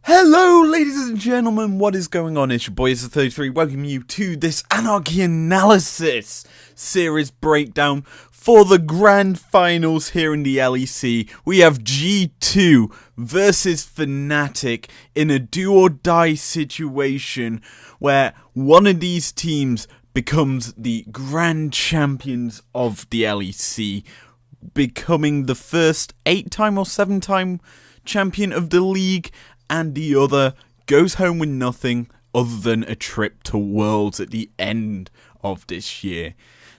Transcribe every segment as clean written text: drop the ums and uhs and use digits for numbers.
Hello ladies and gentlemen, what is going on? It's your boy Izlogic33, welcoming you to this Anarchy Analysis series breakdown for the grand finals here in the LEC. We have G2 versus Fnatic in a do or die situation where one of these teams becomes the grand champions of the LEC, becoming the first 8-time or 7-time champion of the league, and the other goes home with nothing other than a trip to Worlds at the end of this year.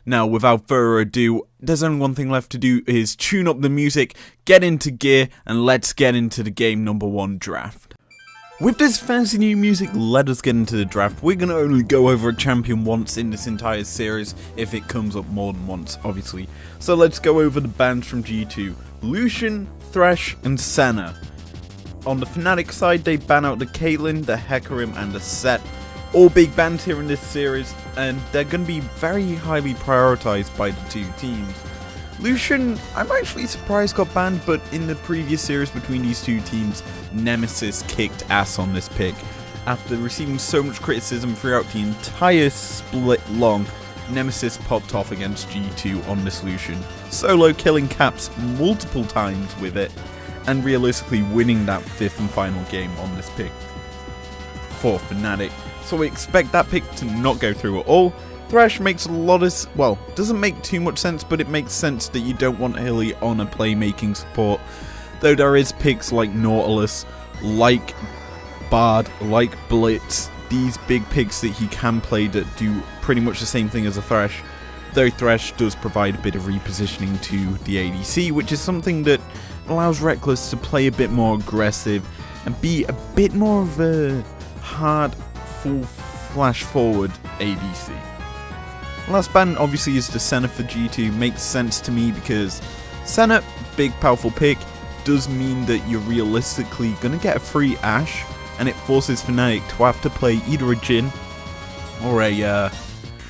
Now, without further ado, there's only one thing left to do, is tune up the music, get into gear, and let's get into the game number 1 draft. With this fancy new music, let us get into the draft. We're going to only go over a champion once in this entire series, if it comes up more than once, obviously. So let's go over the bans from G2. Lucian, Thresh, and Senna. On the Fnatic side, they ban out the Caitlyn, the Hecarim, and the Set. All big bans here in this series, and they're going to be very highly prioritized by the two teams. Lucian, I'm actually surprised got banned, but in the previous series between these two teams, Nemesis kicked ass on this pick. After receiving so much criticism throughout the entire split long, Nemesis popped off against G2 on this Lucian, solo killing Caps multiple times with it, and realistically winning that 5th and final game on this pick for Fnatic. So we expect that pick to not go through at all. Thresh makes a lot of, well, doesn't make too much sense, but it makes sense that you don't want Hilly on a playmaking support. Though there is picks like Nautilus, like Bard, like Blitz, these big picks that he can play that do pretty much the same thing as a Thresh. Though Thresh does provide a bit of repositioning to the ADC, which is something that allows Reckless to play a bit more aggressive and be a bit more of a hard, full flash forward ADC. Last ban obviously is the Senna for G2. Makes sense to me because Senna, big powerful pick, does mean that you're realistically going to get a free Ashe, and it forces Fnatic to have to play either a Jhin or a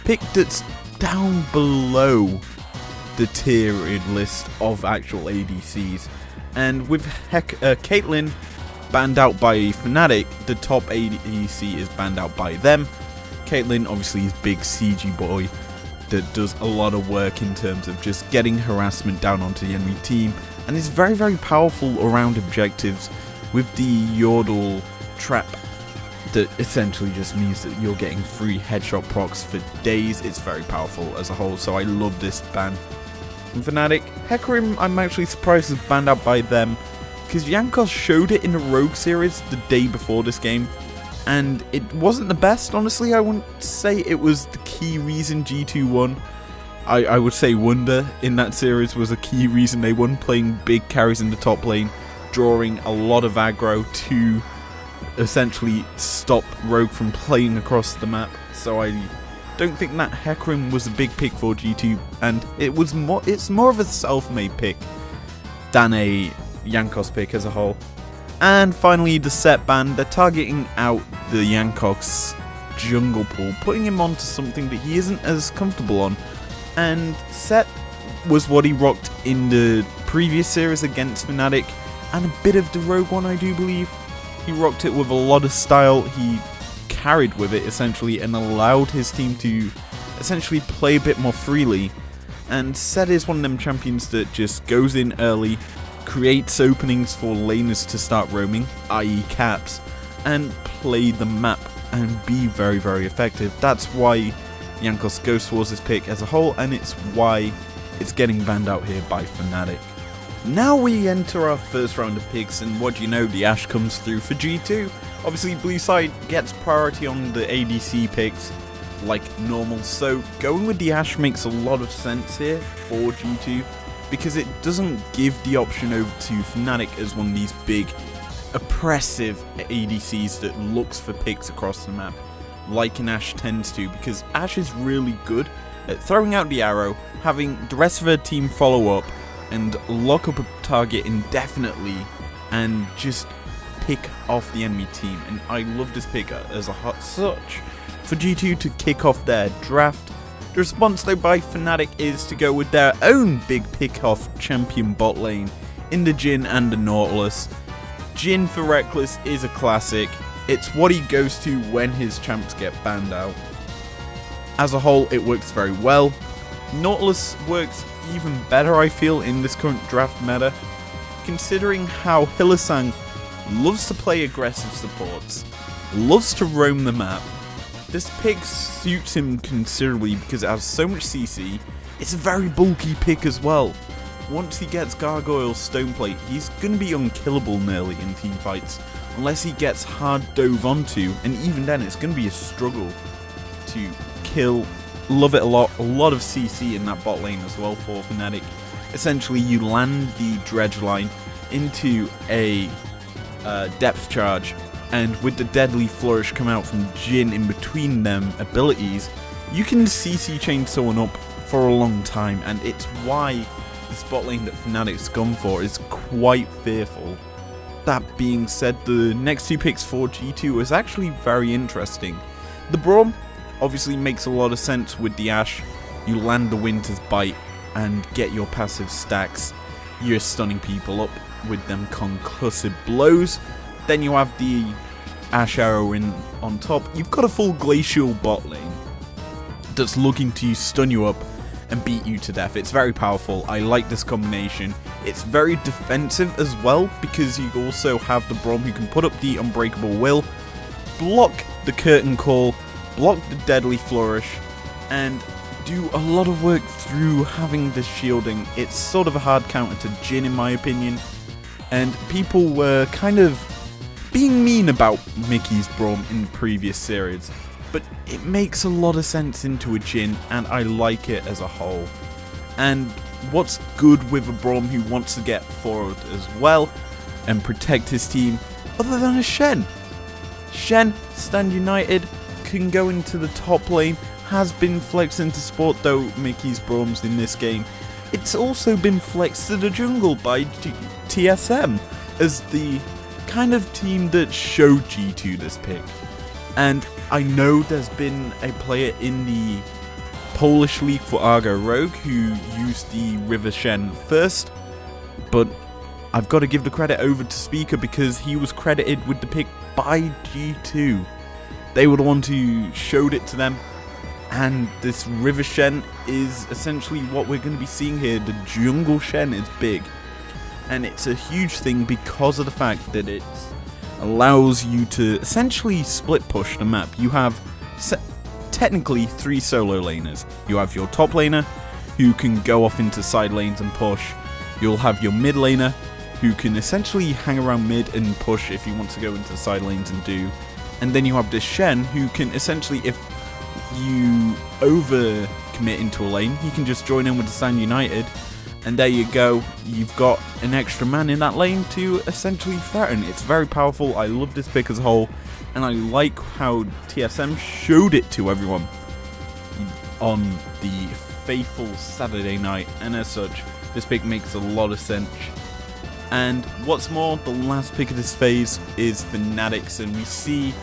pick that's down below the tiered list of actual ADCs. And with Caitlyn banned out by Fnatic, the top ADC is banned out by them. Caitlyn obviously is big CG boy that does a lot of work in terms of just getting harassment down onto the enemy team, and is very, very powerful around objectives with the Yordle trap that essentially just means that you're getting free headshot procs for days. It's very powerful as a whole, so I love this ban. From Fnatic, Hecarim, I'm actually surprised was banned out by them, because Jankos showed it in the Rogue series the day before this game, and it wasn't the best, honestly. I wouldn't say it was the key reason G2 won. I would say Wunder in that series was a key reason they won, playing big carries in the top lane, drawing a lot of aggro to essentially stop Rogue from playing across the map. So I don't think that Hecarim was a big pick for G2, and it's more of a self-made pick than a Jankos pick as a whole. And finally, the Set ban. They're targeting out the Jankos jungle pool, putting him onto something that he isn't as comfortable on. And Set was what he rocked in the previous series against Fnatic, and a bit of the Rogue one, I do believe. He rocked it with a lot of style. He carried with it essentially and allowed his team to essentially play a bit more freely. And Set is one of them champions that just goes in early, creates openings for laners to start roaming, i.e. Caps, and play the map and be very, very effective. That's why Jankos goes towards this pick as a whole, and it's why it's getting banned out here by Fnatic. Now we enter our first round of picks, and what do you know, the Ashe comes through for G2. Obviously, blue side gets priority on the ADC picks like normal, so going with the Ashe makes a lot of sense here for G2, because it doesn't give the option over to Fnatic as one of these big, oppressive ADCs that looks for picks across the map, like an Ashe tends to, because Ashe is really good at throwing out the arrow, having the rest of her team follow up, and lock up a target indefinitely, and just pick off the enemy team. And I love this pick as such for G2 to kick off their draft. The response though by Fnatic is to go with their own big pick off champion bot lane in the Jhin and the Nautilus. Jhin for Reckless is a classic. It's what he goes to when his champs get banned out. As a whole, it works very well. Nautilus works even better, I feel, in this current draft meta, considering how Hylissang loves to play aggressive supports, loves to roam the map. This pick suits him considerably because it has so much CC. It's a very bulky pick as well. Once he gets Gargoyle Stoneplate, he's going to be unkillable nearly in teamfights, unless he gets hard dove onto, and even then it's going to be a struggle to kill. Love it a lot of CC in that bot lane as well for Fnatic. Essentially, you land the dredge line into a depth charge, and with the Deadly Flourish come out from Jhin in between them abilities, you can CC chain someone up for a long time, and it's why the spot lane that Fnatic's gone for is quite fearful. That being said, the next two picks for G2 is actually very interesting. The Braum obviously makes a lot of sense with the Ashe. You land the Winter's Bite and get your passive stacks. You're stunning people up with them concussive blows. Then you have the Ashe Arrow in on top. You've got a full Glacial bot lane that's looking to stun you up and beat you to death. It's very powerful. I like this combination. It's very defensive as well, because you also have the Braum who can put up the Unbreakable Will, block the Curtain Call, block the Deadly Flourish, and do a lot of work through having this shielding. It's sort of a hard counter to Jhin in my opinion, and people were kind of being mean about Mickey's Braum in the previous series, but it makes a lot of sense into a Jhin, and I like it as a whole. And what's good with a Braum who wants to get forward as well and protect his team, other than a Shen? Shen, Stand United, can go into the top lane, has been flexed into support, though Mickey's Braum's in this game. It's also been flexed to the jungle by TSM as the kind of team that showed G2 this pick. And I know there's been a player in the Polish league for Argo Rogue who used the River Shen first, but I've got to give the credit over to Speaker because he was credited with the pick by G2. They were the ones who showed it to them, and this River Shen is essentially what we're going to be seeing here. The Jungle Shen is big, and it's a huge thing because of the fact that it allows you to essentially split push the map. You have technically 3 solo laners. You have your top laner, who can go off into side lanes and push. You'll have your mid laner, who can essentially hang around mid and push if you want to go into side lanes and do. And then you have this Shen, who can essentially, if you over commit into a lane, he can just join in with the Stand United, and there you go, you've got an extra man in that lane to essentially threaten. It's very powerful. I love this pick as a whole, and I like how TSM showed it to everyone on the faithful Saturday night, and as such, this pick makes a lot of sense. And what's more, the last pick of this phase is Fnatic's, and we see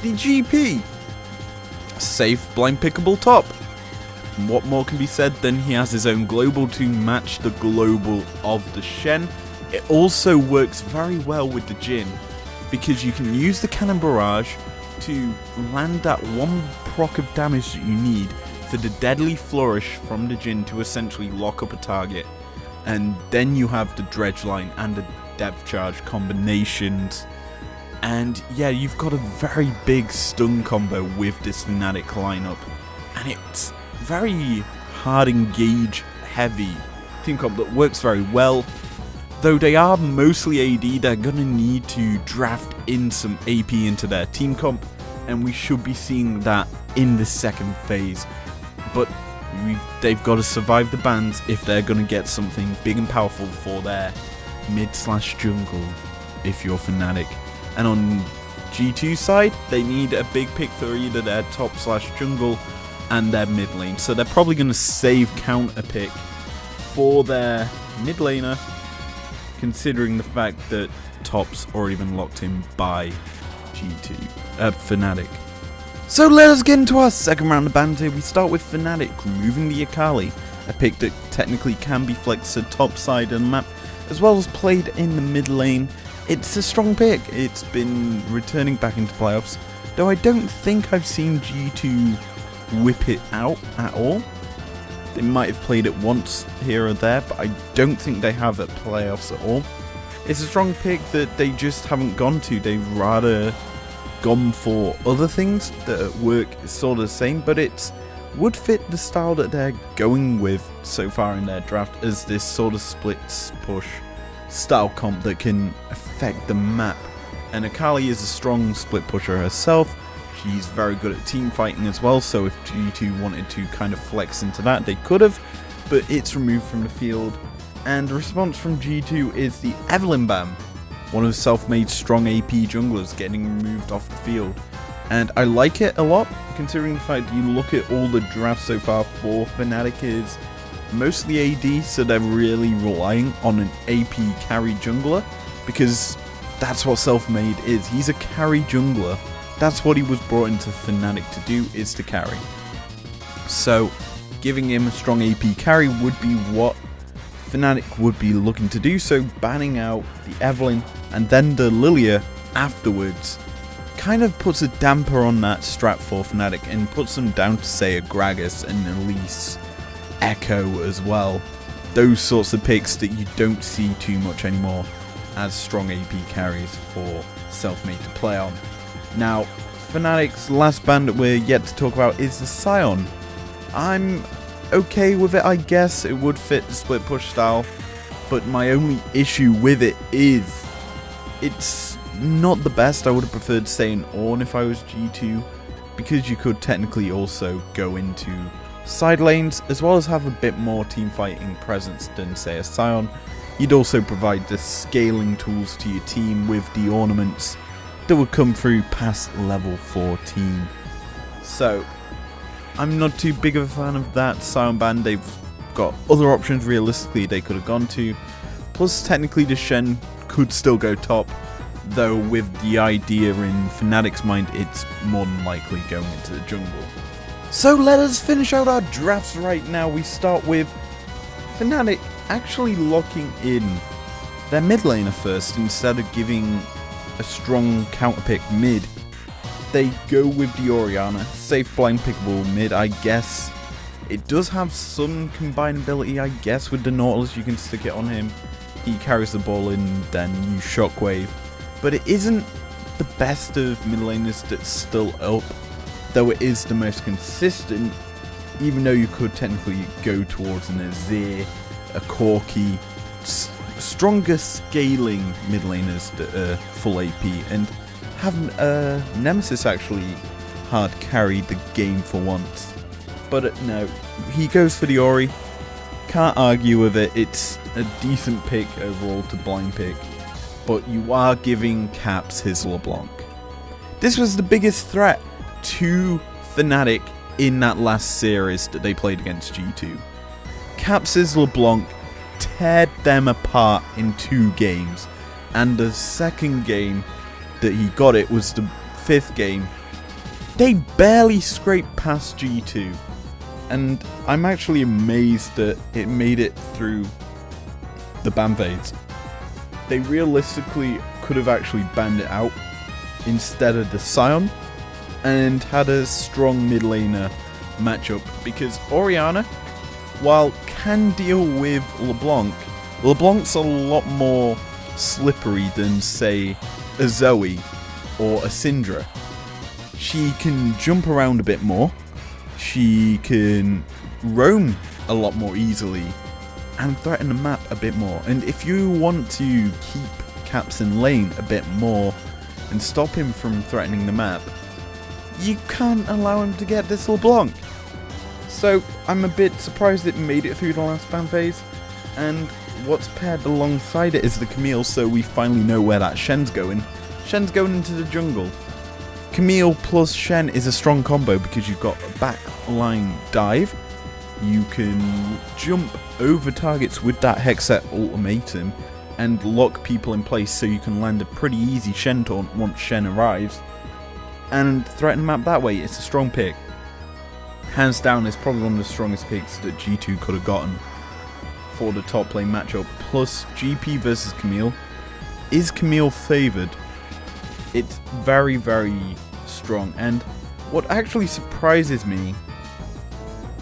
the GP. Safe, blind pickable top. And what more can be said than he has his own global to match the global of the Shen. It also works very well with the Jhin, because you can use the Cannon Barrage to land that one proc of damage that you need for the Deadly Flourish from the Jhin to essentially lock up a target. And then you have the Dredge Line and the Depth Charge combinations. And yeah, you've got a very big stun combo with this Fnatic lineup. And it's very hard engage heavy team comp that works very well. Though they are mostly AD, they're going to need to draft in some AP into their team comp. And we should be seeing that in the second phase. But they've got to survive the bans if they're going to get something big and powerful for their mid/jungle, if you're Fnatic. And on G2 side, they need a big pick for either their top/jungle and their mid lane. So they're probably going to save counter pick for their mid laner, considering the fact that top's already been locked in by Fnatic. So let us get into our second round of banter. We start with Fnatic removing the Akali, a pick that technically can be flexed to top side of the map, as well as played in the mid lane. it's a strong pick. It's been returning back into playoffs, though I don't think I've seen G2 whip it out at all. They might have played it once here or there, but I don't think they have at playoffs at all. It's a strong pick that they just haven't gone to. They've rather gone for other things that work sort of the same, but it would fit the style that they're going with so far in their draft as this sort of split push style comp that can affect the map. And Akali is a strong split pusher herself. She's very good at team fighting as well, so if G2 wanted to kind of flex into that, they could have, but it's removed from the field. And the response from G2 is the Evelynn ban, one of self-made strong AP junglers getting removed off the field. And I like it a lot, considering the fact that you look at all the drafts so far for Fnatic is mostly AD, so they're really relying on an AP carry jungler, because that's what self-made is. He's a carry jungler. That's what he was brought into Fnatic to do, is to carry. So giving him a strong AP carry would be what Fnatic would be looking to do, so banning out the Evelynn and then the Lilia afterwards kind of puts a damper on that strat for Fnatic and puts them down to, say, a Gragas and Elise, Echo as well. Those sorts of picks that you don't see too much anymore as strong AP carries for self-made to play on. Now, Fnatic's last ban that we're yet to talk about is the Sion. I'm okay with it, I guess. It would fit the split push style, but my only issue with it is it's not the best. I would have preferred, say, an Ornn if I was G2, because you could technically also go into side lanes as well as have a bit more team fighting presence than, say, a Sion. You'd also provide the scaling tools to your team with the ornaments that would come through past level 14. So I'm not too big of a fan of that Sion ban. They've got other options realistically they could have gone to. Plus technically the Shen could still go top, though with the idea in Fnatic's mind it's more than likely going into the jungle. So let us finish out our drafts right now. We start with Fnatic actually locking in their mid laner first instead of giving a strong counter pick mid. They go with the Orianna, safe blind pickable mid, I guess. It does have some combinability, I guess, with the Nautilus. You can stick it on him, he carries the ball in, then use Shockwave. But it isn't the best of mid laners that's still up, though it is the most consistent, even though you could technically go towards an Azir, a Corki, stronger scaling mid laners that are full AP, and having a Nemesis actually hard carried the game for once. But no, he goes for the Ori. Can't argue with it. It's a decent pick overall to blind pick, but you are giving Caps his LeBlanc. This was the biggest threat to Fnatic in that last series that they played against G2. Caps' LeBlanc teared them apart in 2 games, and the second game that he got it was the 5th game. They barely scraped past G2, and I'm actually amazed that it made it through the ban phase. They realistically could have actually banned it out instead of the Sion and had a strong mid laner matchup, because Orianna, while can deal with LeBlanc, LeBlanc's a lot more slippery than, say, a Zoe or a Syndra. She can jump around a bit more, she can roam a lot more easily, and threaten the map a bit more. And if you want to keep Caps in lane a bit more and stop him from threatening the map, you can't allow him to get this LeBlanc. So I'm a bit surprised it made it through the last ban phase, and what's paired alongside it is the Camille, so we finally know where that Shen's going. Shen's going into the jungle. Camille plus Shen is a strong combo because you've got a backline dive, you can jump over targets with that Hexet ultimatum and lock people in place so you can land a pretty easy Shen taunt once Shen arrives, and threaten the map that way. It's a strong pick. Hands down, it's probably one of the strongest picks that G2 could have gotten for the top lane matchup. Plus GP versus Camille, is Camille favoured? It's very, very strong. And what actually surprises me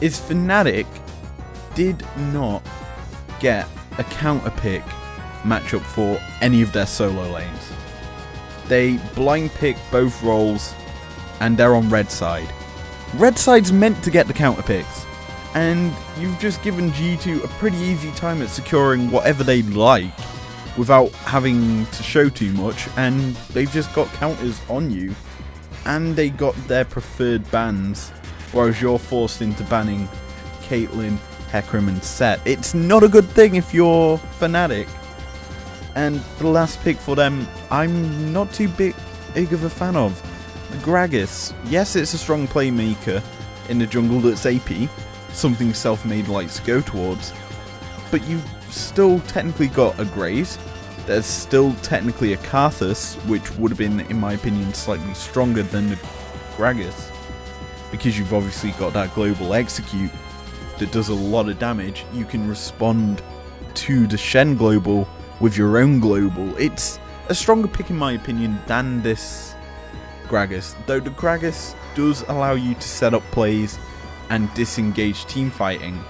is Fnatic did not get a counter pick matchup for any of their solo lanes. They blind pick both roles and they're on red side. Red side's meant to get the counter picks, and you've just given G2 a pretty easy time at securing whatever they like without having to show too much, and they've just got counters on you, and they got their preferred bans, whereas you're forced into banning Caitlyn, Hecarim and Set. It's not a good thing if you're Fnatic. And the last pick for them, I'm not too big of a fan of. Gragas. Yes, it's a strong playmaker in the jungle that's AP, something self-made likes to go towards, but you've still technically got a Graves. There's still technically a Karthus, which would have been, in my opinion, slightly stronger than the Gragas, because you've obviously got that global execute that does a lot of damage. You can respond to the Shen global with your own global. It's a stronger pick in my opinion than this Gragas, though the Gragas does allow you to set up plays and disengage team fighting.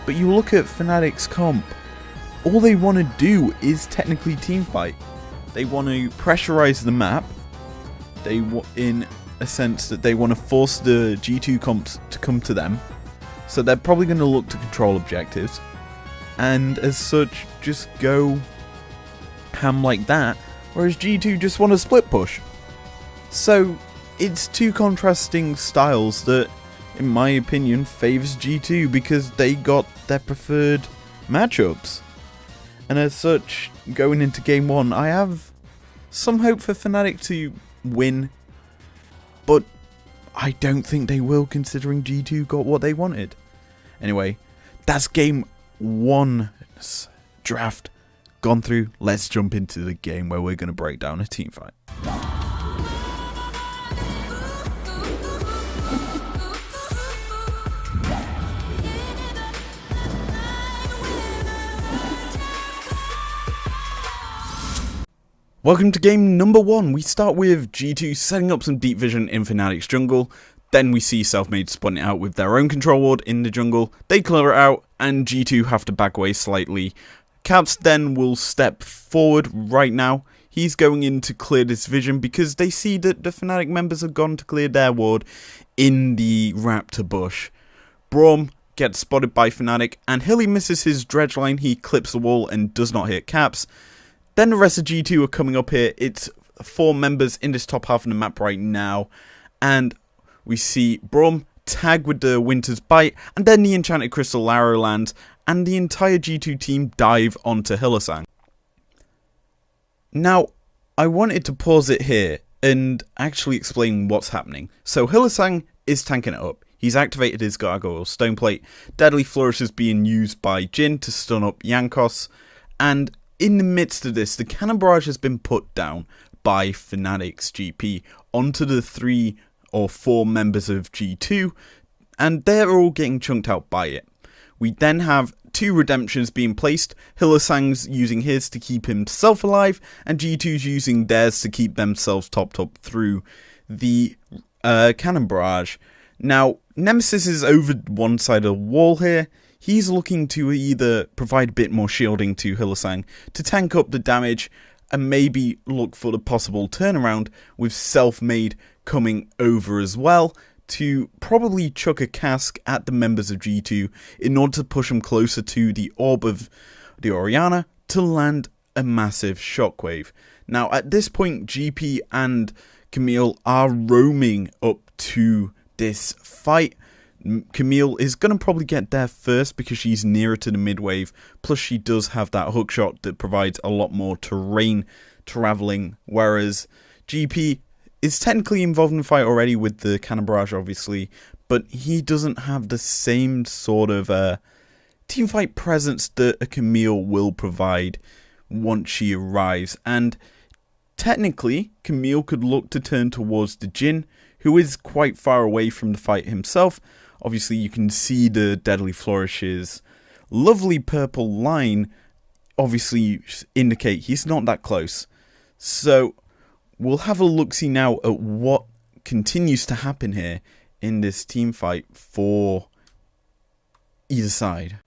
But you look at Fnatic's comp, all they want to do is technically team fight. They want to pressurize the map, in a sense that they want to force the G2 comps to come to them, so they're probably going to look to control objectives, and as such just go ham like that, whereas G2 just want to split push. So it's two contrasting styles that, in my opinion, favours G2 because they got their preferred matchups. And as such, going into game 1, I have some hope for Fnatic to win, but I don't think they will, considering G2 got what they wanted. Anyway, that's game 1's draft gone through. Let's jump into the game where we're going to break down a team fight. Welcome to game number 1. We start with G2 setting up some deep vision in Fnatic's jungle. Then we see Selfmade spawning out with their own control ward in the jungle. They clear it out and G2 have to back away slightly. Caps then will step forward right now. He's going in to clear this vision because they see that the Fnatic members have gone to clear their ward in the Raptor bush. Braum gets spotted by Fnatic and Hilly misses his dredge line. He clips the wall and does not hit Caps. Then the rest of G2 are coming up here. It's 4 members in this top half of the map right now. And we see Braum tag with the Winter's Bite. And then the Enchanted Crystal Arrow lands. And the entire G2 team dive onto Hylissang. Now, I wanted to pause it here and actually explain what's happening. So Hylissang is tanking it up. He's activated his Gargoyle Stoneplate. Deadly Flourish is being used by Jhin to stun up Jankos. And in the midst of this, the Cannon Barrage has been put down by Fnatic's GP onto the 3 or 4 members of G2, and they're all getting chunked out by it. We then have 2 redemptions being placed. Hylissang's using his to keep himself alive, and G2's using theirs to keep themselves topped up through the Cannon Barrage. Now, Nemesis is over one side of the wall here. He's looking to either provide a bit more shielding to Hylissang to tank up the damage and maybe look for the possible turnaround with Selfmade coming over as well to probably chuck a cask at the members of G2 in order to push them closer to the orb of the Orianna to land a massive shockwave. Now at this point GP and Camille are roaming up to this fight. Camille is going to probably get there first because she's nearer to the mid-wave, plus she does have that hookshot that provides a lot more terrain travelling, whereas GP is technically involved in the fight already with the Cannon Barrage obviously, but he doesn't have the same sort of teamfight presence that a Camille will provide once she arrives, and technically Camille could look to turn towards the Jhin, who is quite far away from the fight himself. Obviously, you can see the Deadly Flourishes. Lovely purple line obviously indicate he's not that close. So we'll have a look-see now at what continues to happen here in this team fight for either side.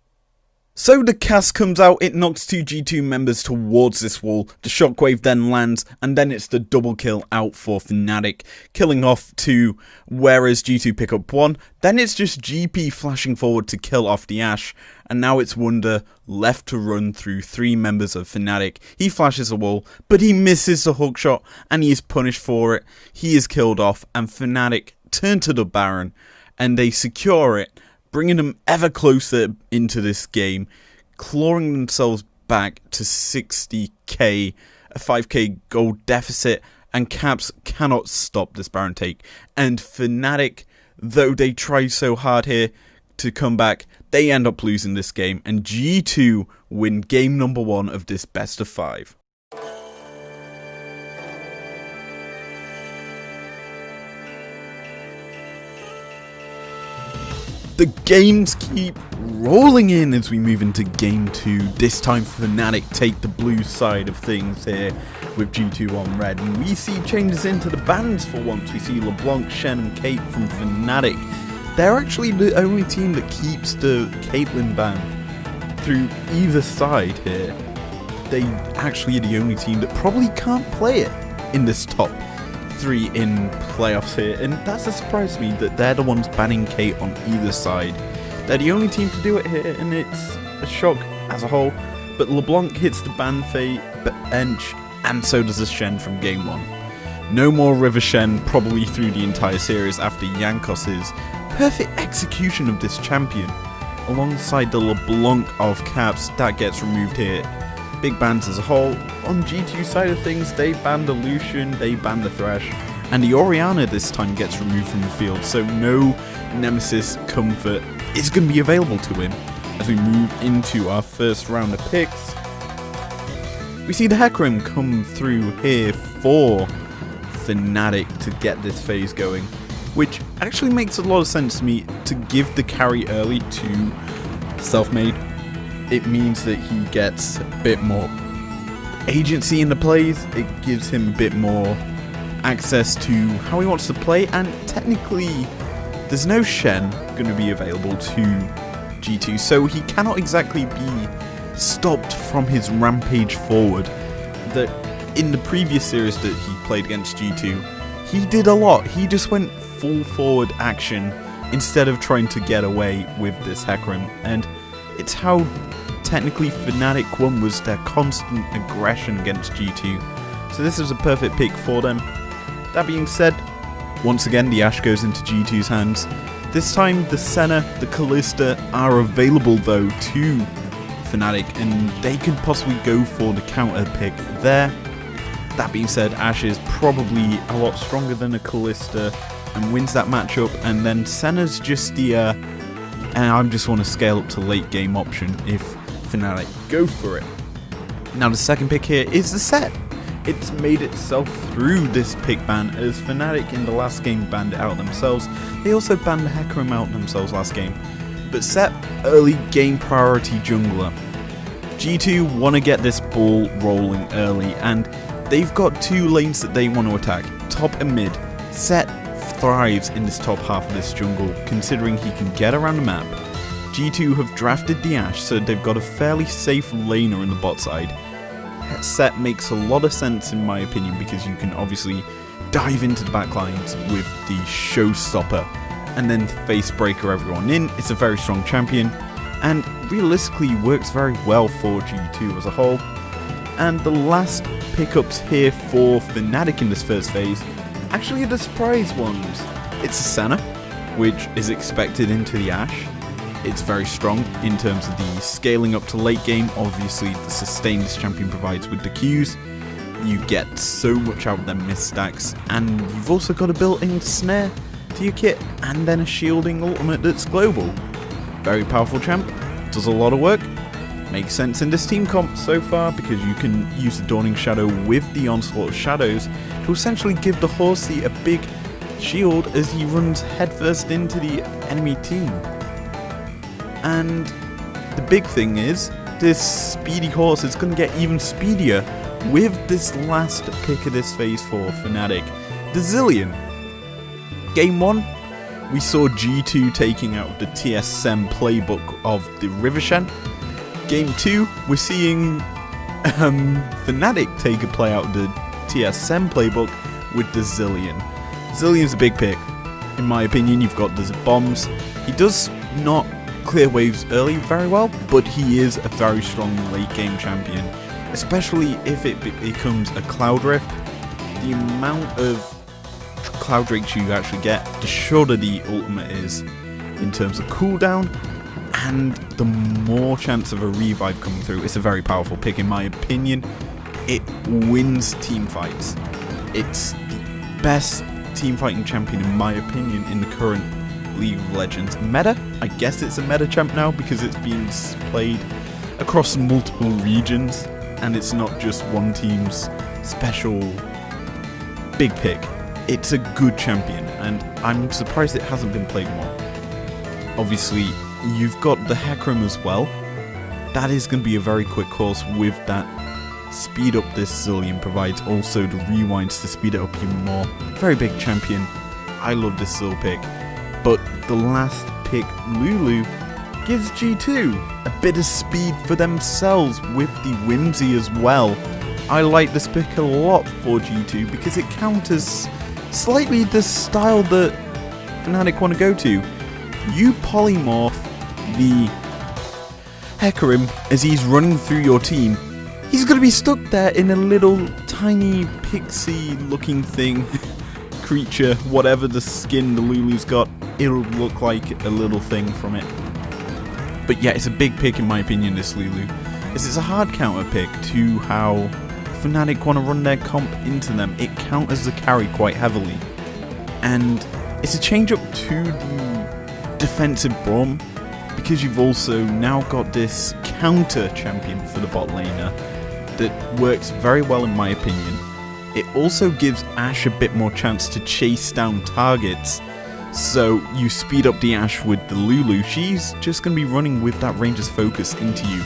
So the cast comes out, it knocks two G2 members towards this wall, the shockwave then lands, and then it's the double kill out for Fnatic, killing off two, whereas G2 pick up one. Then it's just GP flashing forward to kill off the Ashe, and now it's Wunder left to run through three members of Fnatic. He flashes a wall, but he misses the hookshot, and he is punished for it. He is killed off, and Fnatic turn to the Baron, and they secure it, bringing them ever closer into this game, clawing themselves back to 60k, a 5k gold deficit, and Caps cannot stop this Baron take. And Fnatic, though they try so hard here to come back, they end up losing this game, and G2 win game number 1 of this best of 5. The games keep rolling in as we move into game 2. This time Fnatic take the blue side of things here with G2 on red. And we see changes into the bans for once. We see LeBlanc, Shen and Kate from Fnatic. They're actually the only team that keeps the Caitlyn ban through either side here. They actually are the only team that probably can't play it in this top 3 in playoffs here, and that's a surprise to me that they're the ones banning Kate on either side. They're the only team to do it here, and it's a shock as a whole. But LeBlanc hits the ban bench, and so does the Shen from game 1. No more River Shen probably through the entire series after Jankos' perfect execution of this champion, alongside the LeBlanc of Caps that gets removed here. Big bans as a whole. On G2 side of things, they ban the Lucian, they ban the Thresh, and the Orianna this time gets removed from the field, so no Nemesis comfort is going to be available to him. As we move into our first round of picks, we see the Hecarim come through here for Fnatic to get this phase going, which actually makes a lot of sense to me to give the carry early to Selfmade. It means that he gets a bit more agency in the plays, it gives him a bit more access to how he wants to play, and technically there's no Shen going to be available to G2, so he cannot exactly be stopped from his rampage forward. That in the previous series that he played against G2, he did a lot, he just went full forward action instead of trying to get away with this Hecarim, and it's how technically Fnatic won, was their constant aggression against G2. So this is a perfect pick for them. That being said, once again the Ashe goes into G2's hands. This time the Senna, the Kalista are available though to Fnatic, and they could possibly go for the counter pick there. That being said, Ashe is probably a lot stronger than a Kalista and wins that matchup, and then Senna's just the and I just want to scale up to late game option if Fnatic go for it. Now the second pick here is the Set. It's made itself through this pick ban, as Fnatic in the last game banned it out themselves. They also banned the Hecarim out themselves last game. But Set, early game priority jungler. G2 want to get this ball rolling early, and they've got two lanes that they want to attack, top and mid. Set thrives in this top half of this jungle, considering he can get around the map. G2 have drafted the Ashe, so they've got a fairly safe laner in the bot side. Set makes a lot of sense in my opinion, because you can obviously dive into the backlines with the showstopper and then face breaker everyone in. It's a very strong champion, and realistically works very well for G2 as a whole. And the last pickups here for Fnatic in this first phase actually are the surprise ones. It's a Senna, which is expected into the Ashe. It's very strong in terms of the scaling up to late game. Obviously the sustain this champion provides with the Qs. You get so much out of them miss stacks, and you've also got a built-in snare to your kit, and then a shielding ultimate that's global. Very powerful champ, does a lot of work. Makes sense in this team comp so far, because you can use the Dawning Shadow with the Onslaught of Shadows to essentially give the Horsey a big shield as he runs headfirst into the enemy team. And the big thing is, this speedy horse is going to get even speedier with this last pick of this Phase 4 Fnatic, the Zilean. Game 1, we saw G2 taking out the TSM playbook of the Rivershan. Game 2, we're seeing Fnatic take a play out of the TSM playbook with the Zilean. Zilean's a big pick. In my opinion, you've got the bombs. He does not clear waves early very well, but he is a very strong late game champion, especially if it becomes a Cloud Rift. The amount of Cloud Drakes you actually get, the shorter the ultimate is in terms of cooldown, and the more chance of a revive coming through. It's a very powerful pick in my opinion. It wins team fights. It's the best team fighting champion in my opinion in the current League of Legends meta. I guess it's a meta champ now because it's being played across multiple regions and it's not just one team's special big pick. It's a good champion and I'm surprised it hasn't been played more. Obviously you've got the Hecarim as well. That is going to be a very quick course with that speed up this Zilean provides, also the rewinds to speed it up even more. Very big champion. I love this Zil pick. But the last pick, Lulu, gives G2 a bit of speed for themselves with the Whimsy as well. I like this pick a lot for G2 because it counters slightly the style that Fnatic want to go to. You polymorph the Hecarim as he's running through your team. He's going to be stuck there in a little tiny pixie looking thing, creature, whatever the skin the Lulu's got, it'll look like a little thing from it. But yeah, it's a big pick in my opinion, this Lulu, as it's a hard counter pick to how Fnatic want to run their comp into them. It counters the carry quite heavily, and it's a change up to the defensive Braum, because you've also now got this counter champion for the bot laner that works very well in my opinion. It also gives Ashe a bit more chance to chase down targets, so you speed up the Ashe with the Lulu. She's just going to be running with that ranger's focus into you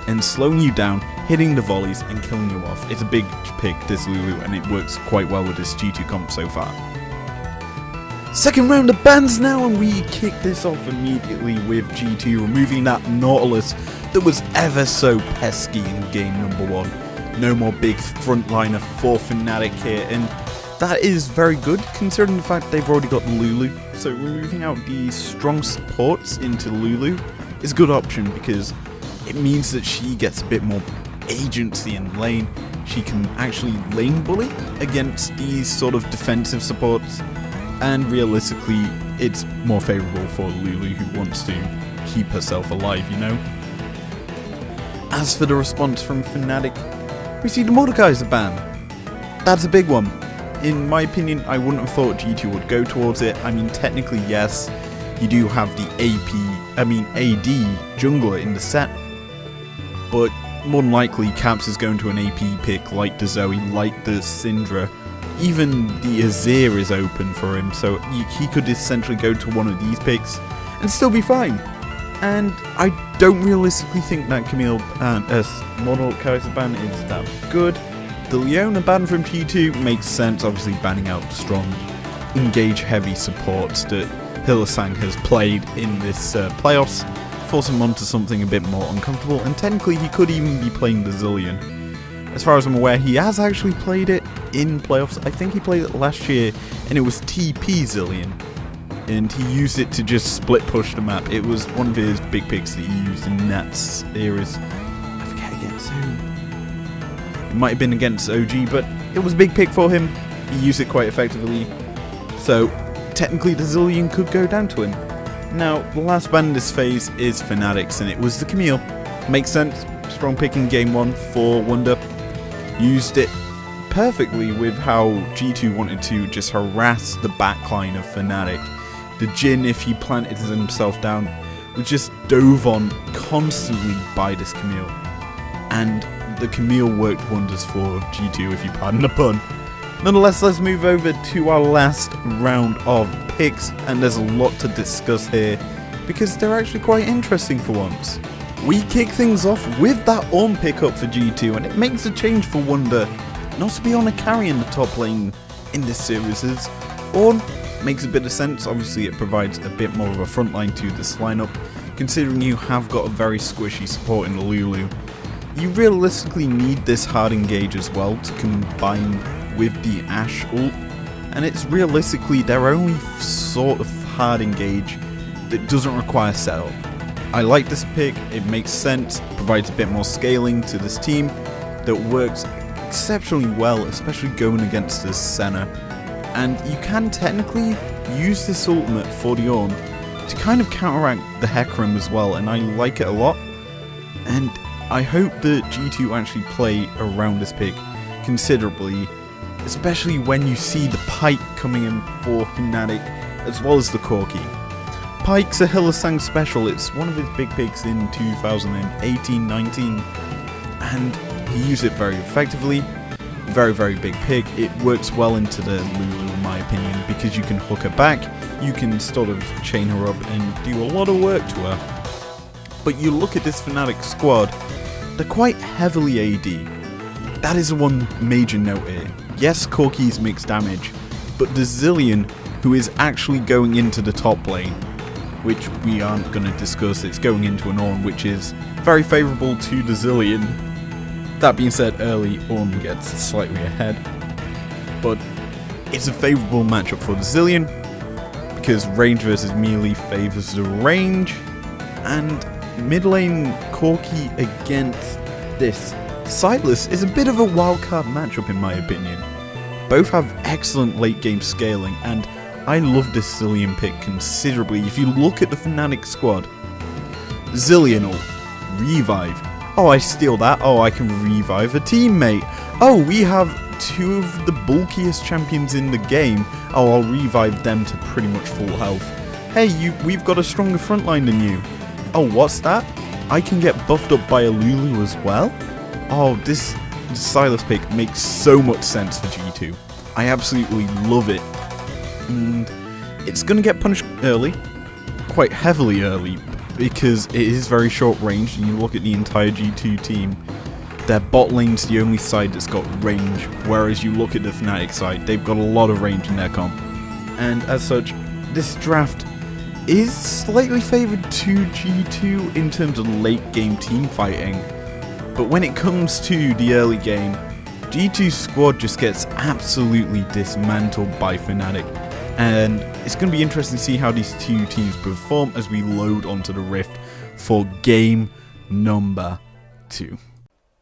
and slowing you down, hitting the volleys and killing you off. It's a big pick, this Lulu, and it works quite well with this G2 comp so far. Second round of bans now, and we kick this off immediately with G2 removing that Nautilus that was ever so pesky in game number 1. No more big frontliner for Fnatic here, and that is very good considering the fact they've already got Lulu. So removing out the strong supports into Lulu is a good option because it means that she gets a bit more agency in lane. She can actually lane bully against these sort of defensive supports. And realistically, it's more favourable for Lulu who wants to keep herself alive, you know? As for the response from Fnatic, we see the Mordekaiser ban. That's a big one. In my opinion, I wouldn't have thought G2 would go towards it. I mean, technically, yes, you do have the AD jungler in the set, but more than likely, Caps is going to an AP pick like the Zoe, like the Syndra. Even the Azir is open for him, so he could essentially go to one of these picks and still be fine. And I don't realistically think that Camille Mordekaiser ban is that good. The Leona ban from G2 makes sense, obviously banning out strong, engage-heavy supports that Hylissang has played in this playoffs, force him onto something a bit more uncomfortable, and technically he could even be playing the Zilean. As far as I'm aware, he has actually played it in playoffs. I think he played it last year, and it was TP Zilean, and he used it to just split push the map. It was one of his big picks that he used in Nat's eras. I forget against who. It might have been against OG, but it was a big pick for him. He used it quite effectively. So technically the Zilean could go down to him. Now, the last ban in this phase is Fnatic's, and it was the Camille. Makes sense. Strong pick in game 1 for Wunder. Used it perfectly with how G2 wanted to just harass the backline of Fnatic. The Jhin, if he planted himself down, was just dove on constantly by this Camille. And the Camille worked wonders for G2, if you pardon the pun. Nonetheless, let's move over to our last round of picks, and there's a lot to discuss here because they're actually quite interesting for once. We kick things off with that Ornn pickup for G2, and it makes a change for Wunder not to be on a carry in the top lane in this series. Ornn makes a bit of sense. Obviously it provides a bit more of a front line to this lineup, considering you have got a very squishy support in the Lulu. You realistically need this hard engage as well to combine with the Ashe ult, and it's realistically their only sort of hard engage that doesn't require setup. I like this pick, it makes sense, provides a bit more scaling to this team that works exceptionally well, especially going against this Senna. And you can technically use this ultimate for the Ornn to kind of counteract the Hecarim as well, and I like it a lot. And I hope that G2 actually play around this pick considerably, especially when you see the Pyke coming in for Fnatic as well as the Corki. Pyke's a Hylissang special, it's one of his big picks in 2018-19, and he used it very effectively. Very big pick. It works well into the Lulu in my opinion, because you can hook her back, you can sort of chain her up and do a lot of work to her. But you look at this Fnatic squad, they're quite heavily AD. That is one major note here. Yes, Corki's mixed damage, but the Zilean, who is actually going into the top lane, which we aren't going to discuss, it's going into an Ornn, which is very favourable to the Zilean. That being said, early Ornn gets slightly ahead, but it's a favourable matchup for the Zilean, because range versus melee favours the range, and mid lane Corki against this Sylas is a bit of a wildcard matchup in my opinion. Both have excellent late game scaling, and I love this Zilean pick considerably. If you look at the Fnatic squad, Zilean ult, revive. Oh, I steal that. Oh, I can revive a teammate. Oh, we have two of the bulkiest champions in the game. Oh, I'll revive them to pretty much full health. Hey, we've got a stronger frontline than you. Oh, what's that? I can get buffed up by a Lulu as well? Oh, this Sylas pick makes so much sense for G2. I absolutely love it. And it's going to get punished early, quite heavily early, because it is very short range. And you look at the entire G2 team, their bot lane's the only side that's got range, whereas you look at the Fnatic side, they've got a lot of range in their comp. And as such, this draft is slightly favoured to G2 in terms of late game team fighting, but when it comes to the early game, G2's squad just gets absolutely dismantled by Fnatic. And it's going to be interesting to see how these two teams perform as we load onto the Rift for game number 2.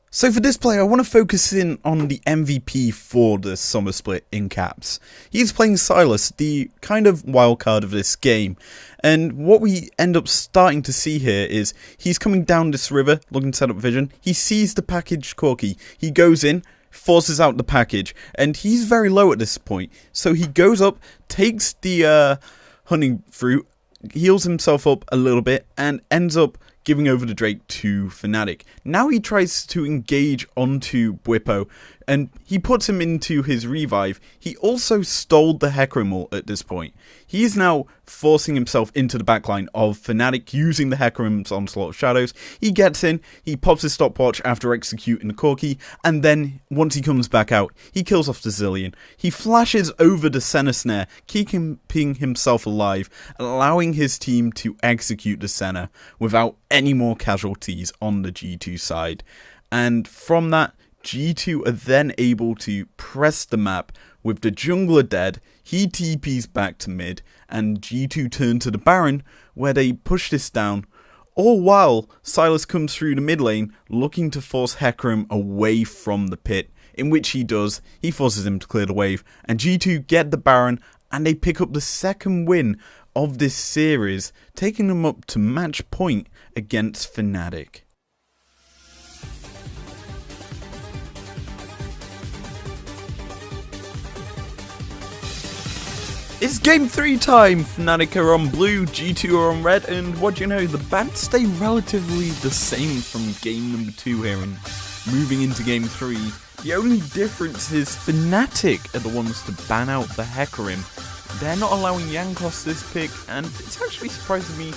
So for this play, I want to focus in on the MVP for the summer split in caps. He's playing Sylas, the kind of wildcard of this game. And what we end up starting to see here is he's coming down this river, looking to set up vision. He sees the packaged Corki. He goes in, forces out the package, and he's very low at this point. So he goes up, takes the hunting fruit, heals himself up a little bit, and ends up giving over the Drake to Fnatic. Now he tries to engage onto Bwipo, and he puts him into his revive. He also stole the Hecarim ult at this point. He is now forcing himself into the backline of Fnatic using the Hecarim's Onslaught of Shadows. He gets in, he pops his stopwatch after executing the Corki, and then once he comes back out, he kills off the Zilean. He flashes over the Senna Snare, keeping himself alive, allowing his team to execute the Senna without any more casualties on the G2 side. And from that, G2 are then able to press the map with the jungler dead. He TPs back to mid, and G2 turn to the Baron, where they push this down, all while Sylas comes through the mid lane, looking to force Hecarim away from the pit, in which he does. He forces him to clear the wave, and G2 get the Baron, and they pick up the second win of this series, taking them up to match point against Fnatic. It's game 3 time! Fnatic are on blue, G2 are on red, and what do you know, the bans stay relatively the same from game number 2 here and moving into game 3. The only difference is Fnatic are the ones to ban out the Hecarim. They're not allowing Jankos this pick, and it's actually surprising me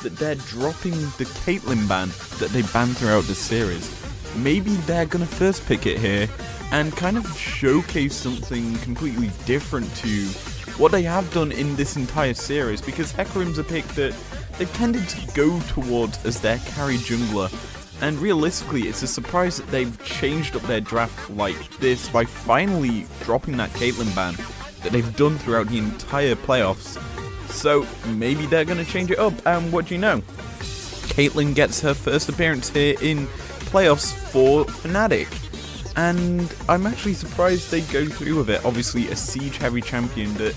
that they're dropping the Caitlyn ban that they banned throughout the series. Maybe they're gonna first pick it here and kind of showcase something completely different to what they have done in this entire series, because Hecarim's a pick that they've tended to go towards as their carry jungler, and realistically it's a surprise that they've changed up their draft like this by finally dropping that Caitlyn ban that they've done throughout the entire playoffs. So maybe they're going to change it up, and what do you know? Caitlyn gets her first appearance here in playoffs for Fnatic, and I'm actually surprised they go through with it. Obviously a siege heavy champion that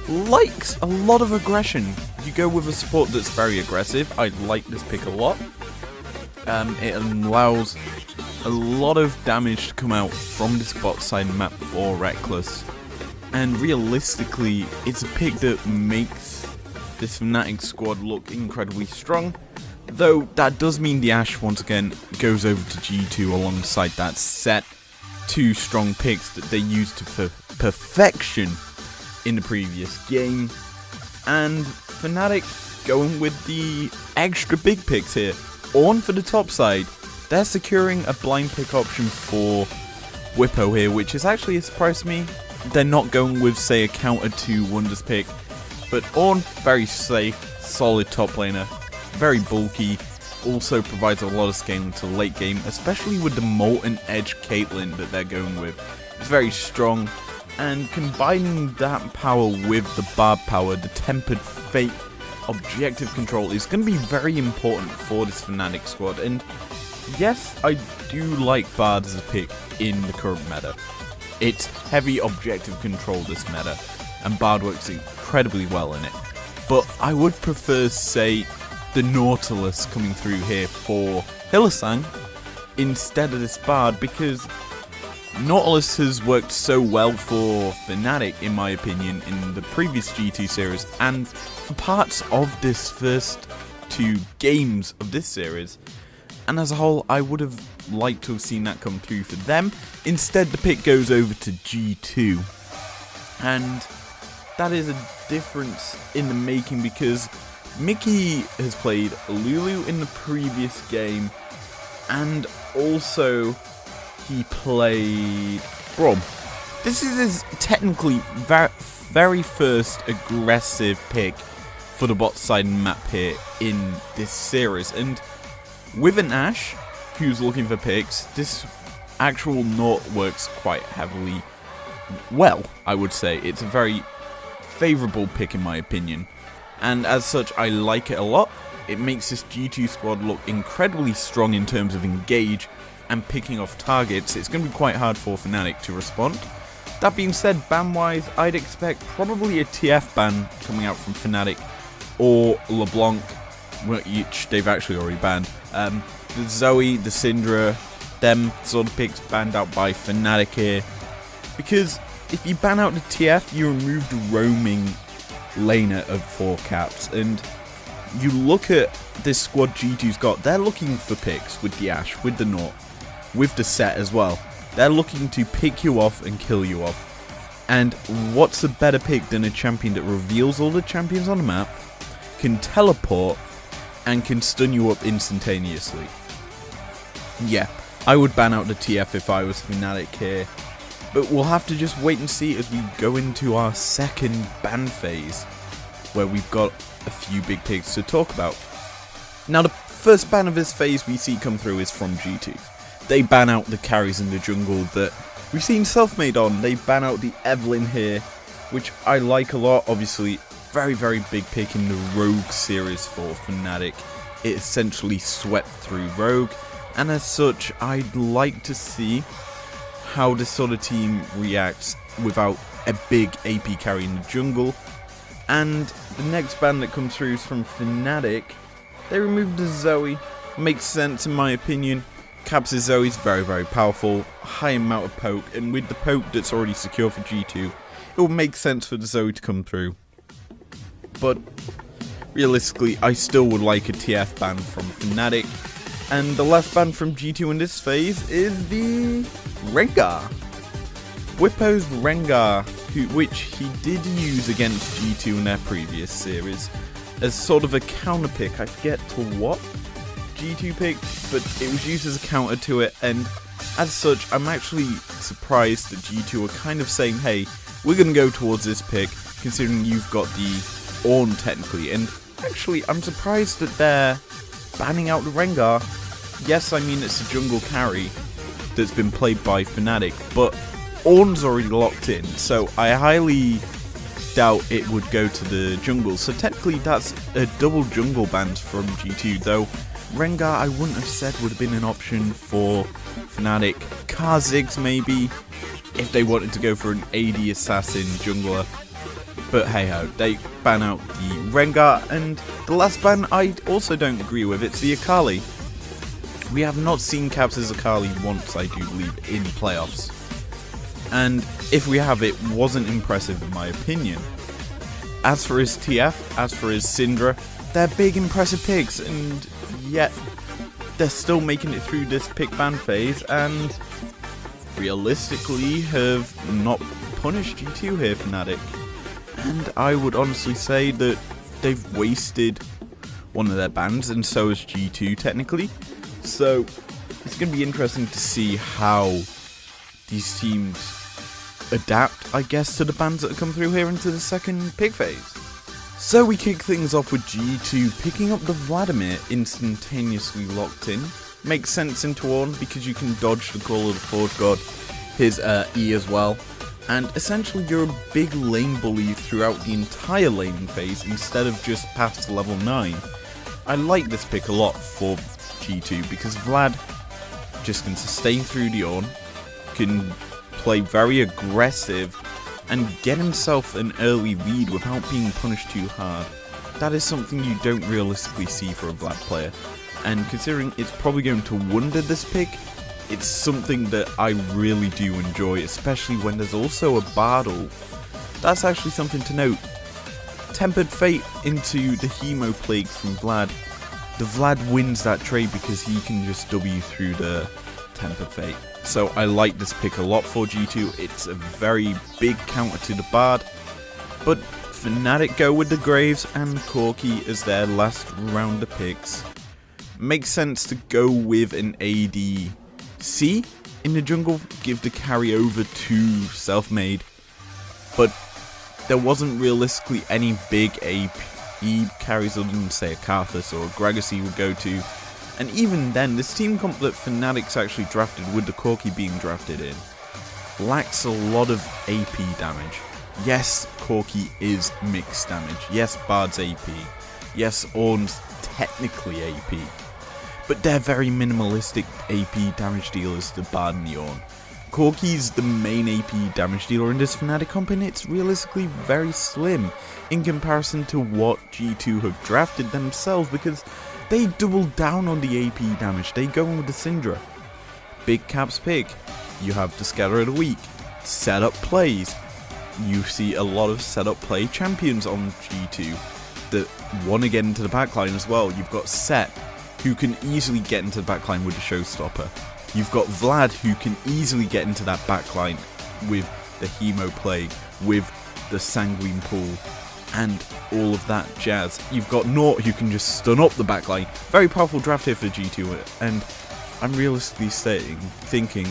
likes a lot of aggression. You go with a support that's very aggressive. I like this pick a lot. It allows a lot of damage to come out from this bot side map for Reckless, and realistically it's a pick that makes this Fnatic squad look incredibly strong, though that does mean the Ashe once again goes over to G2 alongside that set. Two strong picks that they used to perfection in the previous game, and Fnatic going with the extra big picks here. On for the top side, they're securing a blind pick option for Whippo here, which is actually a surprise to me. They're not going with, say, a counter to Wonders pick, but On, very safe, solid top laner, very bulky, also provides a lot of scaling to late game, especially with the Molten Edge Caitlyn that they're going with. It's very strong, and combining that power with the Barb power, the Tempered Fate objective control, is going to be very important for this Fnatic squad. And yes, I do like Bard as a pick in the current meta. It's heavy objective control this meta, and Bard works incredibly well in it. But I would prefer, say, the Nautilus coming through here for Hylissang instead of this Bard, because Nautilus has worked so well for Fnatic, in my opinion, in the previous G2 series, and for parts of this first two games of this series. And as a whole, I would have liked to have seen that come through for them. Instead, the pick goes over to G2. And that is a difference in the making, because Mickey has played Lulu in the previous game, and also he played Braum. This is his technically very first aggressive pick for the bot side map here in this series, and with an Ashe who's looking for picks, this actual Naut works quite heavily well, I would say. It's a very favourable pick in my opinion, and as such I like it a lot. It makes this G2 squad look incredibly strong in terms of engage and picking off targets. It's going to be quite hard for Fnatic to respond. That being said, ban-wise, I'd expect probably a TF ban coming out from Fnatic, or LeBlanc, which they've actually already banned. The Zoe, the Syndra, them sort of picks banned out by Fnatic here, because if you ban out the TF, you remove the roaming laner of 4 caps, and you look at this squad G2's got, they're looking for picks with the Ashe, with the Naut, with the set as well. They're looking to pick you off and kill you off. And what's a better pick than a champion that reveals all the champions on the map, can teleport, and can stun you up instantaneously? Yeah, I would ban out the TF if I was Fnatic here. But we'll have to just wait and see as we go into our second ban phase, where we've got a few big picks to talk about. Now, the first ban of this phase we see come through is from G2. They ban out the carries in the jungle that we've seen Selfmade on. They ban out the Evelynn here, which I like a lot. Obviously, very, very big pick in the Rogue series for Fnatic. It essentially swept through Rogue, and as such, I'd like to see how this sort of team reacts without a big AP carry in the jungle. And the next ban that comes through is from Fnatic. They removed the Zoe. Makes sense in my opinion. Caps' Zoe is very, very powerful, high amount of poke, and with the poke that's already secure for G2, it will make sense for the Zoe to come through. But realistically, I still would like a TF ban from Fnatic. And the last ban from G2 in this phase is the Rengar. Whippo's Rengar, which he did use against G2 in their previous series. as sort of a counter pick. I forget to what G2 picked, but it was used as a counter to it, and as such, I'm actually surprised that G2 are kind of saying, hey, we're going to go towards this pick, considering you've got the Ornn technically, and actually, I'm surprised that they're banning out the Rengar. Yes, I mean, it's a jungle carry that's been played by Fnatic, but Ornn's already locked in, so I highly doubt it would go to the jungle. So technically, that's a double jungle ban from G2, though Rengar, I wouldn't have said would have been an option for Fnatic. Kha'Zix, maybe, if they wanted to go for an AD assassin jungler. But hey ho, they ban out the Rengar, and the last ban I also don't agree with, it's the Akali. We have not seen Caps' Akali once, I do believe, in playoffs. And if we have, it wasn't impressive in my opinion. As for his TF, as for his Syndra, they're big impressive picks, and yet they're still making it through this pick ban phase, and realistically have not punished G2 here, Fnatic. And I would honestly say that they've wasted one of their bans, and so has G2 technically. So it's going to be interesting to see how these teams adapt, I guess, to the bans that have come through here into the second pick phase. So we kick things off with G2 picking up the Vladimir, instantaneously locked in. Makes sense into Ornn because you can dodge the Call of the Forge God, his E as well. And essentially you're a big lane bully throughout the entire laning phase instead of just past level 9. I like this pick a lot for G2 because Vlad just can sustain through the Ornn, can play very aggressive and get himself an early lead without being punished too hard. That is something you don't realistically see for a Vlad player, and considering it's probably going to wonder this pick, it's something that I really do enjoy, especially when there's also a Bardal. That's actually something to note. Tempered Fate into the Hemo Plague from Vlad. The Vlad wins that trade because he can just W through the Tempered Fate. So I like this pick a lot for G2. It's a very big counter to the Bard. But Fnatic go with the Graves and Corki as their last round of picks. Makes sense to go with an ADC in the jungle, give the carry over to Self-Made. But there wasn't realistically any big AP carries other than, say, a Karthus or a Gragasy would go to. And even then, this team comp that Fnatic's actually drafted, with the Corki being drafted in, lacks a lot of AP damage. Yes, Corki is mixed damage. Yes, Bard's AP. Yes, Ornn's technically AP. But they're very minimalistic AP damage dealers, the Bard and the Ornn. Corki's the main AP damage dealer in this Fnatic comp, and it's realistically very slim in comparison to what G2 have drafted themselves, because they double down on the AP damage. They go in with the Syndra. Big Caps pick. You have the Scatter of the Week. Setup plays. You see a lot of setup play champions on G2 that want to get into the backline as well. You've got Set, who can easily get into the backline with the Showstopper. You've got Vlad, who can easily get into that backline with the Hemo Plague, with the Sanguine Pool, and all of that jazz. You've got Nort, who can just stun up the backline. Very powerful draft here for G2, and I'm realistically thinking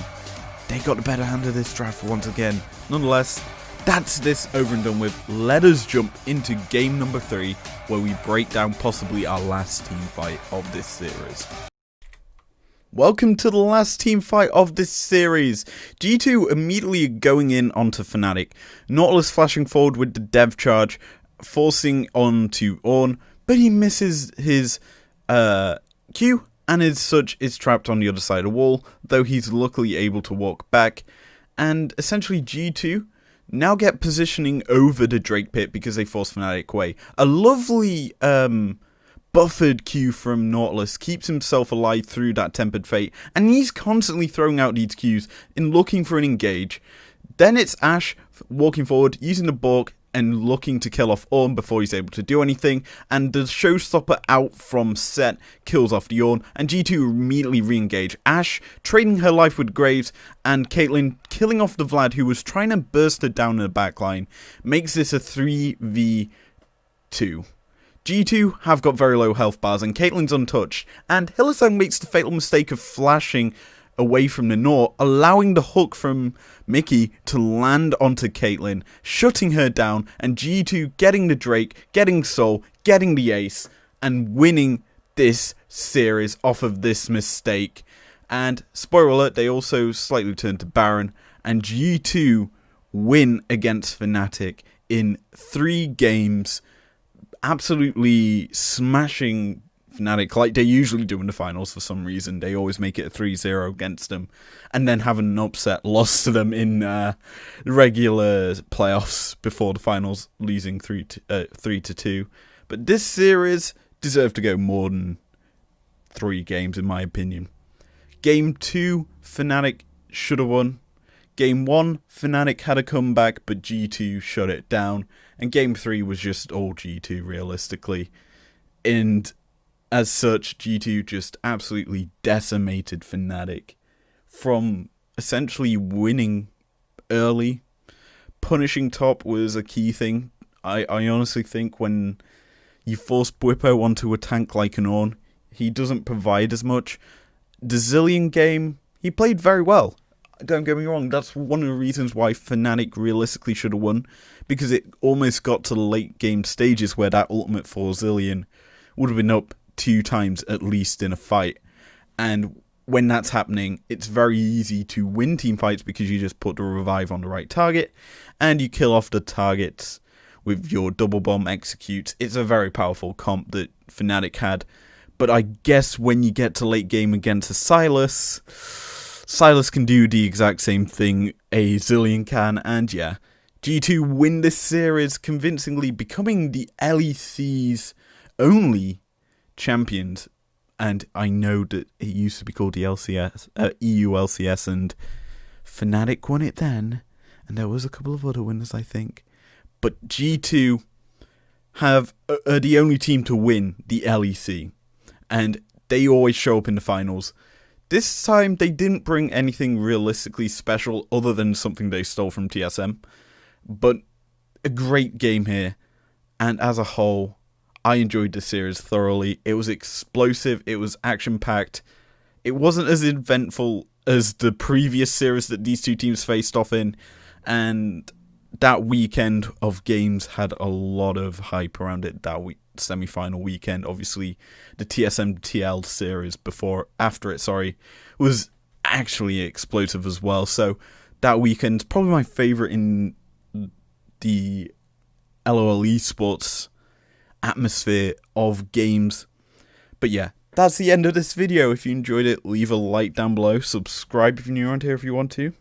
they got the better hand of this draft once again. Nonetheless, that's this over and done with. Let us jump into game number 3, where we break down possibly our last team fight of this series. Welcome to the last team fight of this series. G2 immediately going in onto Fnatic. Nautilus flashing forward with the dev charge, forcing on to Ornn, but he misses his Q, and as such is trapped on the other side of the wall, though he's luckily able to walk back. And essentially G2 now get positioning over the Drake pit because they force Fnatic away. A lovely buffered Q from Nautilus keeps himself alive through that Tempered Fate, and he's constantly throwing out these Qs and looking for an engage. Then it's Ashe walking forward, using the Bork, and looking to kill off Ornn before he's able to do anything, and the Showstopper out from Set kills off the Ornn, and G2 immediately re-engage. Ashe trading her life with Graves, and Caitlyn killing off the Vlad, who was trying to burst her down in the backline, makes this a 3v2. G2 have got very low health bars and Caitlyn's untouched, and Hylissang makes the fatal mistake of flashing away from the Nor, allowing the hook from Mickey to land onto Caitlyn, shutting her down, and G2 getting the Drake, getting Soul, getting the ace, and winning this series off of this mistake. And spoiler alert, they also slightly turned to Baron, and G2 win against Fnatic in 3 games, absolutely smashing Fnatic like they usually do in the finals for some reason. They always make it a 3-0 against them, and then have an upset loss to them in regular playoffs before the finals, losing 3-2. But this series deserved to go more than 3 games, in my opinion. Game 2, Fnatic should have won. Game 1, Fnatic had a comeback, but G2 shut it down. And Game 3 was just all G2, realistically. And as such, G2 just absolutely decimated Fnatic. From essentially winning early, punishing top was a key thing. I honestly think when you force Bwipo onto a tank like an Ornn, he doesn't provide as much. The Zilean game, he played very well. Don't get me wrong, that's one of the reasons why Fnatic realistically should have won, because it almost got to the late game stages where that ultimate for Zilean would have been up 2 times at least in a fight. And when that's happening, it's very easy to win team fights because you just put the revive on the right target and you kill off the targets with your double bomb execute. It's a very powerful comp that Fnatic had. But I guess when you get to late game against a Sylas can do the exact same thing a Zilean can, and yeah, G2 win this series convincingly, becoming the LEC's only champions. And I know that it used to be called the EU LCS, and Fnatic won it then, and there was a couple of other winners, I think. But G2 are the only team to win the LEC, and they always show up in the finals. This time, they didn't bring anything realistically special other than something they stole from TSM. But a great game here. And as a whole, I enjoyed the series thoroughly. It was explosive. It was action-packed. It wasn't as eventful as the previous series that these two teams faced off in. And that weekend of games had a lot of hype around it. That semi-final weekend, obviously the TSM TL series after it was actually explosive as well. So that weekend's probably my favorite in the LOL esports atmosphere of games. But yeah, that's the end of this video. If you enjoyed it, leave a like down below, subscribe if you're new around here if you want to,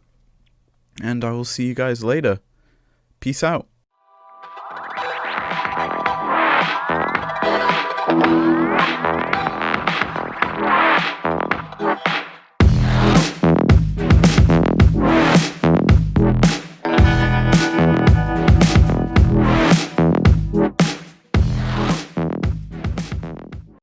and I will see you guys later. Peace out.